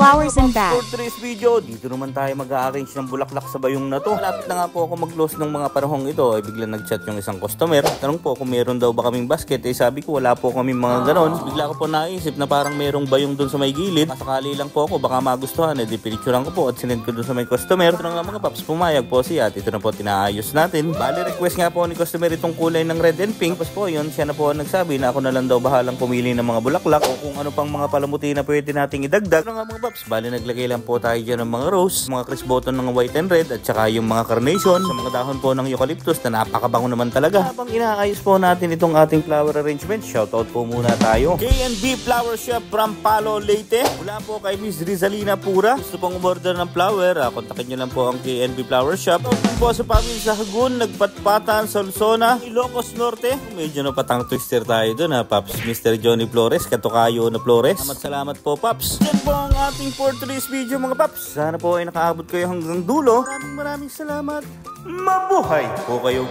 Flowers and Bags. For today's video, dito naman tayo mag-a-arrange ng bulaklak sa bayong na to. Malapit na nga po ako mag-close ng mga panahong ito. Ay bigla nag-chat yung isang customer. Tanong po kung meron daw ba kaming basket. Eh sabi ko wala po kaming mga ganon. Bigla ko po naisip na parang merong bayong dun sa may gilid. Masakali lang po ako baka magustuhan. Eh di pinicturean ko po at sinend ko dun sa may customer. Ito na nga mga paps, pumayag po siya at ito na po tinaayos natin. Bali request nga po ni customer itong kulay ng red and pink. Tapos po yun, siya na po nagsabi na ako na lang daw bahalang pumili ng mga bulaklak o kung ano pang mga palamuti na pwede nating idagdag. Ito nga mga paps, bali naglagay lang po tayo dyan ng mga rose, mga Chris Bottom ng white and red at saka yung mga carnation sa mga dahon po ng eucalyptus na napakabango naman talaga. Habang inaayos po natin itong ating flower arrangement, shoutout po muna tayo K&B Flower Shop from Palo, Leyte. Mula po kay Miss Rizalina Pura. Gusto pong umorder ng flower, kontakin nyo lang po ang K&B Flower Shop. Shoutout po sa pamilya sa Hagun, Nagpatpatan, Solsona, Ilocos Norte. Medyo napatang twister tayo dun ha, Paps. Mr. Johnny Flores, Katukayo na Flores. Salamat po, Paps. Yan po ang ating for today's video mga paps. Sana po ay nakaabot kayo hanggang dulo. Maraming salamat. Mabuhay po kayo.